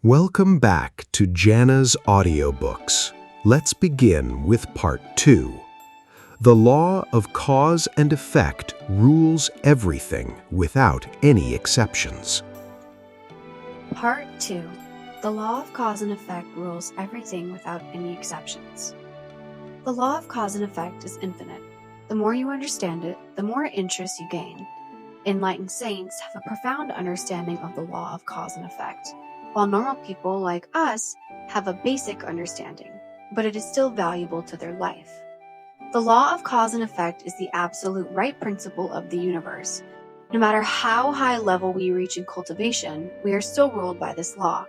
Welcome back to Janna's audiobooks. Let's begin with part 2. The law of cause and effect rules everything without any exceptions. Part 2. The law of cause and effect rules everything without any exceptions. The law of cause and effect is infinite. The more you understand it, the more interest you gain. Enlightened saints have a profound understanding of the law of cause and effect, while normal people like us have a basic understanding, but it is still valuable to their life. The law of cause and effect is the absolute right principle of the universe. No matter how high level we reach in cultivation, we are still ruled by this law.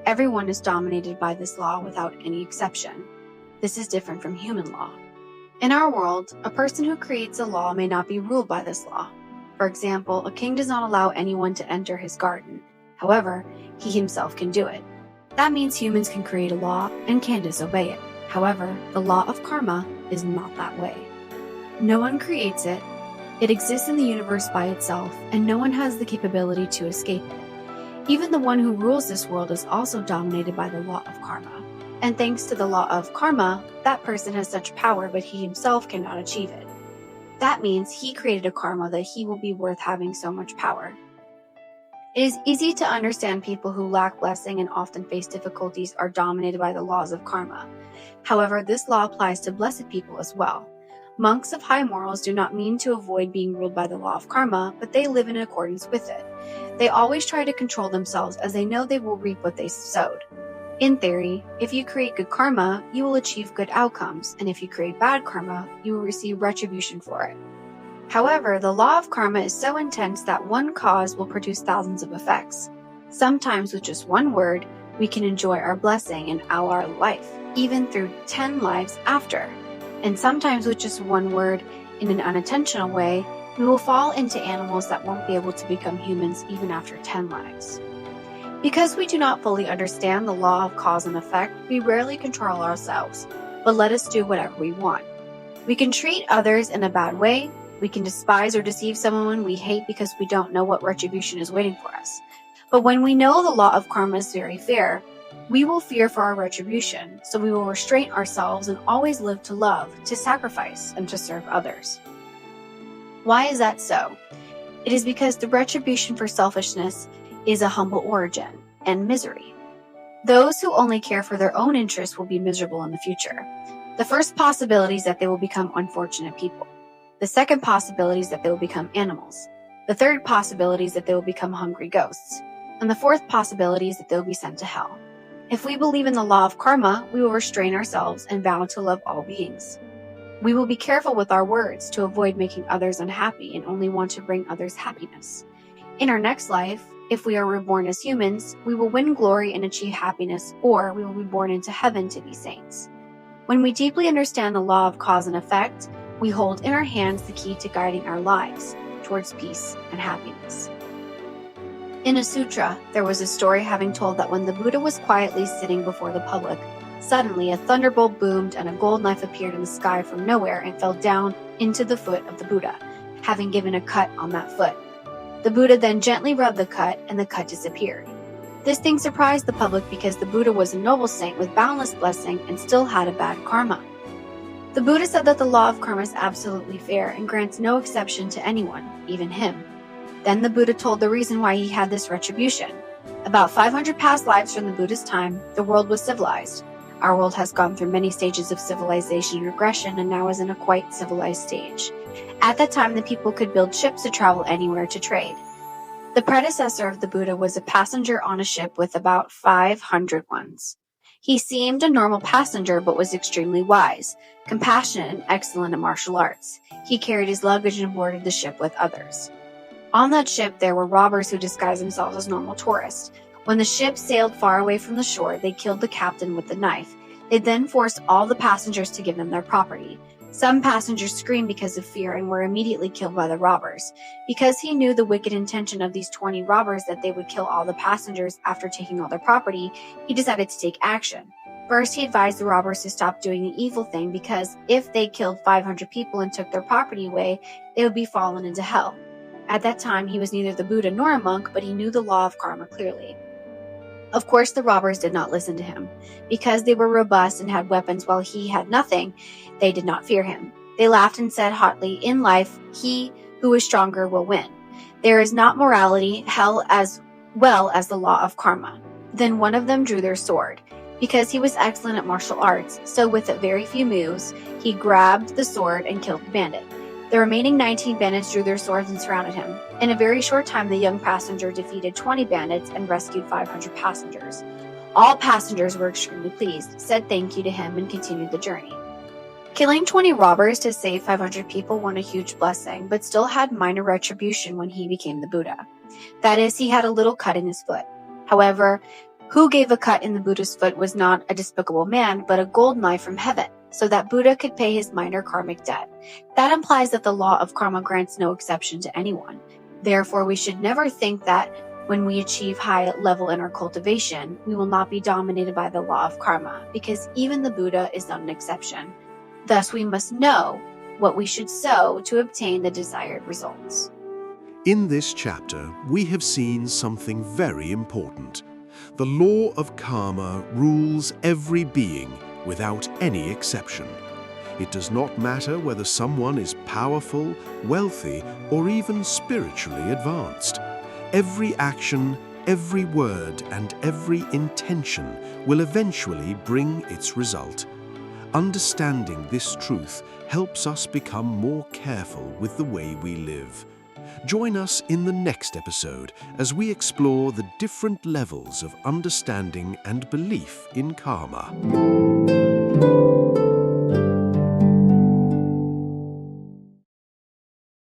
Everyone is dominated by this law without any exception. This is different from human law. In our world, a person who creates a law may not be ruled by this law. For example, a king does not allow anyone to enter his garden. However, he himself can do it. That means humans can create a law and can disobey it. However, the law of karma is not that way. No one creates it. It exists in the universe by itself, and no one has the capability to escape it. Even the one who rules this world is also dominated by the law of karma. And thanks to the law of karma, that person has such power, but he himself cannot achieve it. That means he created a karma that he will be worth having so much power. It is easy to understand people who lack blessing and often face difficulties are dominated by the laws of karma. However, this law applies to blessed people as well. Monks of high morals do not mean to avoid being ruled by the law of karma, but they live in accordance with it. They always try to control themselves as they know they will reap what they sowed. In theory, if you create good karma, you will achieve good outcomes, and if you create bad karma, you will receive retribution for it. However, the law of karma is so intense that one cause will produce thousands of effects. Sometimes with just one word, we can enjoy our blessing in our life, even through 10 lives after. And sometimes with just one word, in an unintentional way, we will fall into animals that won't be able to become humans even after 10 lives. Because we do not fully understand the law of cause and effect, we rarely control ourselves, but let us do whatever we want. We can treat others in a bad way. We can despise or deceive someone we hate because we don't know what retribution is waiting for us. But when we know the law of karma is very fair, we will fear for our retribution, so we will restrain ourselves and always live to love, to sacrifice, and to serve others. Why is that so? It is because the retribution for selfishness is a humble origin and misery. Those who only care for their own interests will be miserable in the future. The first possibility is that they will become unfortunate people. The second possibility is that they will become animals. The third possibility is that they will become hungry ghosts. And the fourth possibility is that they will be sent to hell. If we believe in the law of karma, we will restrain ourselves and vow to love all beings. We will be careful with our words to avoid making others unhappy and only want to bring others happiness. In our next life, if we are reborn as humans, we will win glory and achieve happiness, or we will be born into heaven to be saints. When we deeply understand the law of cause and effect, we hold in our hands the key to guiding our lives towards peace and happiness. In a sutra, there was a story having told that when the Buddha was quietly sitting before the public, suddenly a thunderbolt boomed and a gold knife appeared in the sky from nowhere and fell down into the foot of the Buddha, having given a cut on that foot. The Buddha then gently rubbed the cut and the cut disappeared. This thing surprised the public because the Buddha was a noble saint with boundless blessing and still had a bad karma. The Buddha said that the law of karma is absolutely fair and grants no exception to anyone, even him. Then the Buddha told the reason why he had this retribution. About 500 past lives from the Buddha's time, the world was civilized. Our world has gone through many stages of civilization and regression and now is in a quite civilized stage. At that time, the people could build ships to travel anywhere to trade. The predecessor of the Buddha was a passenger on a ship with about 500 ones. He seemed a normal passenger but was extremely wise, compassionate, and excellent in martial arts. He carried his luggage and boarded the ship with others. On that ship, there were robbers who disguised themselves as normal tourists. When the ship sailed far away from the shore, they killed the captain with the knife. They then forced all the passengers to give them their property. Some passengers screamed because of fear and were immediately killed by the robbers. Because he knew the wicked intention of these 20 robbers that they would kill all the passengers after taking all their property, he decided to take action. First, he advised the robbers to stop doing the evil thing because if they killed 500 people and took their property away, they would be fallen into hell. At that time, he was neither the Buddha nor a monk, but he knew the law of karma clearly. Of course, the robbers did not listen to him. Because they were robust and had weapons while he had nothing, they did not fear him. They laughed and said hotly, "In life, he who is stronger will win. There is not morality, hell as well as the law of karma." Then one of them drew their sword. Because he was excellent at martial arts, so with a very few moves, he grabbed the sword and killed the bandit. The remaining 19 bandits drew their swords and surrounded him. In a very short time, the young passenger defeated 20 bandits and rescued 500 passengers. All passengers were extremely pleased, said thank you to him, and continued the journey. Killing 20 robbers to save 500 people won a huge blessing, but still had minor retribution when he became the Buddha. That is, he had a little cut in his foot. However, who gave a cut in the Buddha's foot was not a despicable man, but a gold knife from heaven, so that Buddha could pay his minor karmic debt. That implies that the law of karma grants no exception to anyone. Therefore, we should never think that when we achieve high level in our cultivation, we will not be dominated by the law of karma, because even the Buddha is not an exception. Thus, we must know what we should sow to obtain the desired results. In this chapter, we have seen something very important. The law of karma rules every being without any exception. It does not matter whether someone is powerful, wealthy, or even spiritually advanced. Every action, every word, and every intention will eventually bring its result. Understanding this truth helps us become more careful with the way we live. Join us in the next episode as we explore the different levels of understanding and belief in karma.